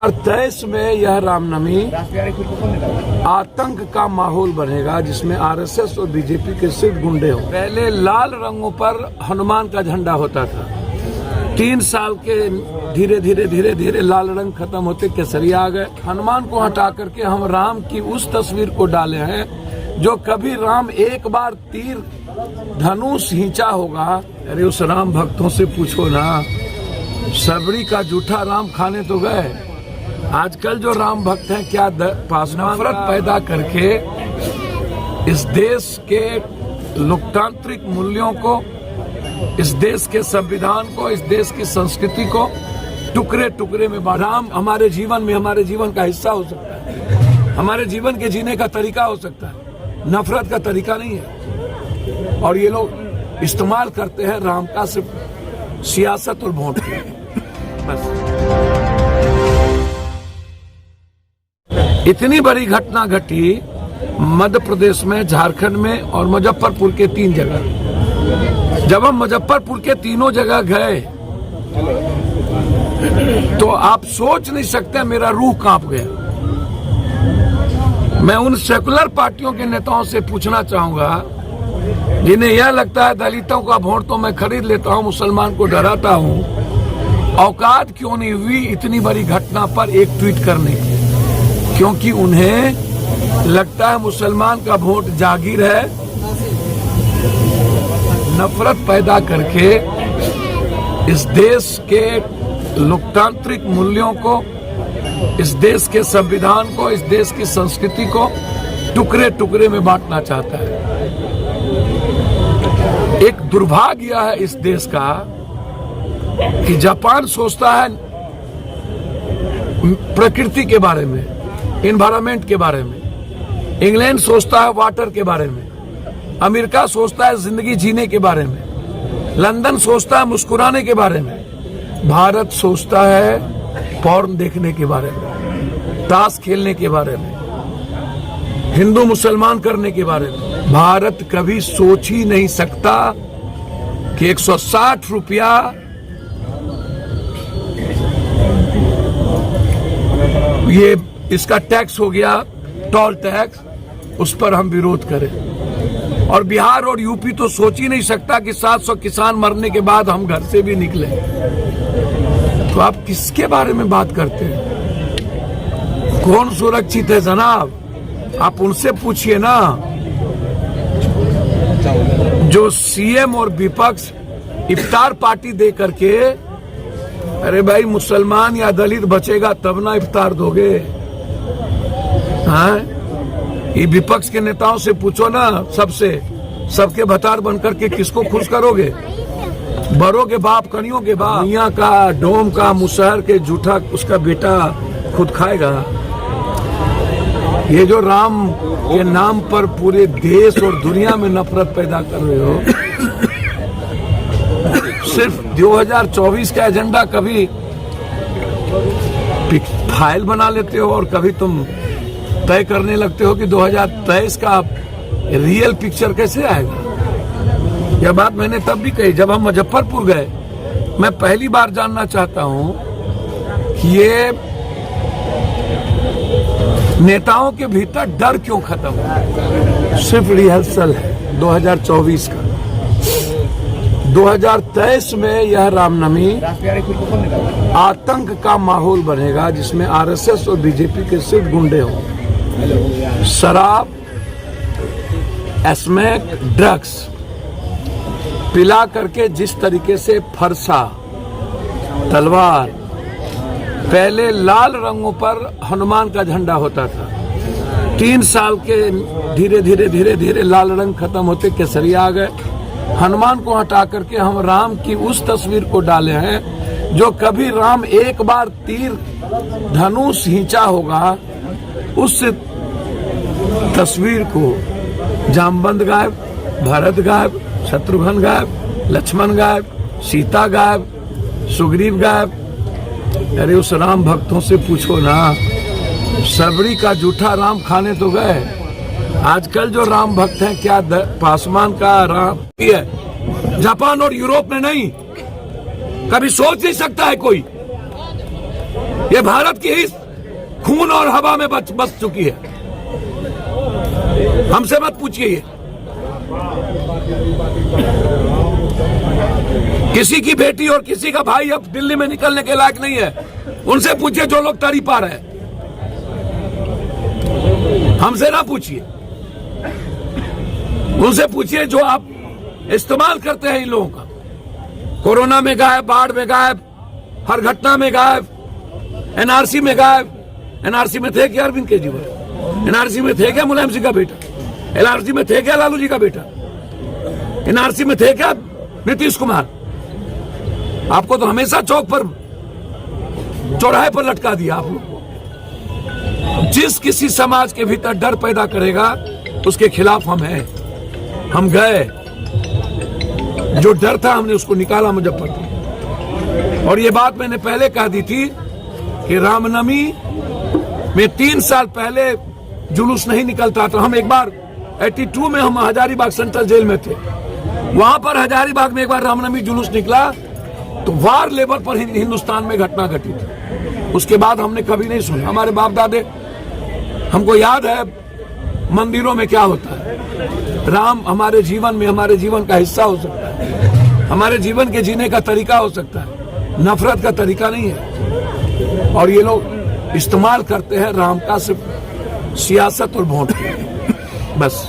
2023 में यह रामनवमी आतंक का माहौल बनेगा, जिसमें आरएसएस और बीजेपी के सिर्फ गुंडे हो। पहले लाल रंगों पर हनुमान का झंडा होता था। 3 साल के धीरे धीरे लाल रंग खत्म होते केसरिया आ गए। हनुमान को हटा करके हम राम की उस तस्वीर को डाले हैं जो कभी राम एक बार तीर धनुष खींचा होगा। अरे उस राम भक्तों से पूछो ना, सबरी का जूठा राम खाने तो गए। आजकल जो राम भक्त हैं क्या नफरत पैदा करके इस देश के लोकतांत्रिक मूल्यों को, इस देश के संविधान को, इस देश की संस्कृति को टुकड़े टुकड़े में राम हमारे जीवन में, हमारे जीवन का हिस्सा हो सकता है, हमारे जीवन के जीने का तरीका हो सकता है, नफरत का तरीका नहीं है। और ये लोग इस्तेमाल करते हैं राम का सिर्फ सियासत और वोट के लिए। बस इतनी बड़ी घटना घटी मध्य प्रदेश में, झारखंड में और मुजफ्फरपुर के 3 जगह। जब हम मुजफ्फरपुर के तीनों जगह गए तो आप सोच नहीं सकते, मेरा रूह कांप गया। मैं उन सेकुलर पार्टियों के नेताओं से पूछना चाहूंगा जिन्हें यह लगता है दलितों का वोट तो मैं खरीद लेता हूं, मुसलमान को डराता हूं, औकात क्यों नहीं हुई इतनी बड़ी घटना पर एक ट्वीट करने की? क्योंकि उन्हें लगता है मुसलमान का वोट जागीर है। नफरत पैदा करके इस देश के लोकतांत्रिक मूल्यों को, इस देश के संविधान को, इस देश की संस्कृति को टुकड़े टुकड़े में बांटना चाहता है। एक दुर्भाग्य है इस देश का कि जापान सोचता है प्रकृति के बारे में, एनवायरनमेंट के बारे में, इंग्लैंड सोचता है वाटर के बारे में, अमेरिका सोचता है जिंदगी जीने के बारे में, लंदन सोचता है मुस्कुराने के बारे में, भारत सोचता है पॉर्न देखने के बारे में, ताश खेलने के बारे में, हिंदू मुसलमान करने के बारे में। भारत कभी सोच ही नहीं सकता कि 160 रुपया ये इसका टैक्स हो गया, टोल टैक्स, उस पर हम विरोध करें। और बिहार और यूपी तो सोच ही नहीं सकता कि 700 किसान मरने के बाद हम घर से भी निकले। तो आप किसके बारे में बात करते हैं? कौन सुरक्षित है जनाब? आप उनसे पूछिए ना जो सीएम और विपक्ष इफ्तार पार्टी दे करके, अरे भाई मुसलमान या दलित बचेगा तब ना इफ्तार दोगे। हाँ, ये विपक्ष के नेताओं से पूछो ना, सबके भतार बनकर के किसको खुश करोगे? बड़ों के बाप, कनियों के बाप, मियां का, डोम का, मुसहर के जूठा उसका बेटा खुद खाएगा। ये जो राम के नाम पर पूरे देश और दुनिया में नफरत पैदा कर रहे हो, सिर्फ 2024 का एजेंडा कभी फाइल बना लेते हो और कभी तुम तय करने लगते हो कि 2023 का रियल पिक्चर कैसे आएगा। यह बात मैंने तब भी कही जब हम मुजफ्फरपुर गए। मैं पहली बार जानना चाहता हूं कि ये नेताओं के भीतर डर क्यों खत्म हुआ? सिर्फ रिहर्सल है 2024 का। 2023 में यह रामनवमी आतंक का माहौल बनेगा, जिसमें आरएसएस और बीजेपी के सिर्फ गुंडे हो। शराब, स्मैक, ड्रग्स पिला करके जिस तरीके से फरसा, तलवार, पहले लाल रंगों पर हनुमान का झंडा होता था। 3 साल के धीरे लाल रंग खत्म होते केसरिया आ गए। हनुमान को हटा करके हम राम की उस तस्वीर को डाले हैं जो कभी राम एक बार तीर धनुष खींचा होगा। उस तस्वीर को जामवंत गायब, भरत गायब, शत्रुघ्न गायब, लक्ष्मण गायब, सीता गायब, सुग्रीव गायब। अरे उस राम भक्तों से पूछो ना, सबरी का जूठा राम खाने तो गए। आजकल जो राम भक्त हैं क्या पासवान का राम है? जापान और यूरोप में नहीं, कभी सोच नहीं सकता है कोई। ये भारत की ही खून और हवा में बस चुकी है। हमसे मत पूछिए ये। किसी की बेटी और किसी का भाई अब दिल्ली में निकलने के लायक नहीं है। उनसे पूछिए जो लोग तड़ी पा रहे हैं, हमसे ना पूछिए। उनसे पूछिए जो आप इस्तेमाल करते हैं इन लोगों का। कोरोना में गायब, बाढ़ में गायब, हर घटना में गायब, एनआरसी में गायब। एनआरसी में थे क्या अरविंद केजरीवाल? एनआरसी में थे क्या मुलायम सिंह का बेटा? एनआरसी में थे क्या लालू जी का बेटा? एनआरसी में थे क्या नीतीश कुमार? आपको तो हमेशा चौक पर, चौराहे पर लटका दिया आप लोग। जिस किसी समाज के भीतर डर पैदा करेगा उसके खिलाफ हम हैं। हम गए, जो डर था हमने उसको निकाला मुजफ्फरपुर। और ये बात मैंने पहले कह दी थी कि रामनवमी में 3 साल पहले जुलूस नहीं निकलता था। हम एक बार 82 में हम हजारीबाग सेंट्रल जेल में थे, वहां पर हजारीबाग में एक बार रामनवमी जुलूस निकला तो वार लेवल पर हिंदुस्तान में घटना घटी थी। उसके बाद हमने कभी नहीं सुना। हमारे बाप दादे, हमको याद है मंदिरों में क्या होता है। राम हमारे जीवन में, हमारे जीवन का हिस्सा हो सकता है, हमारे जीवन के जीने का तरीका हो सकता है, नफरत का तरीका नहीं है। और ये लोग इस्तेमाल करते हैं राम का सिर्फ सियासत और वोट, बस।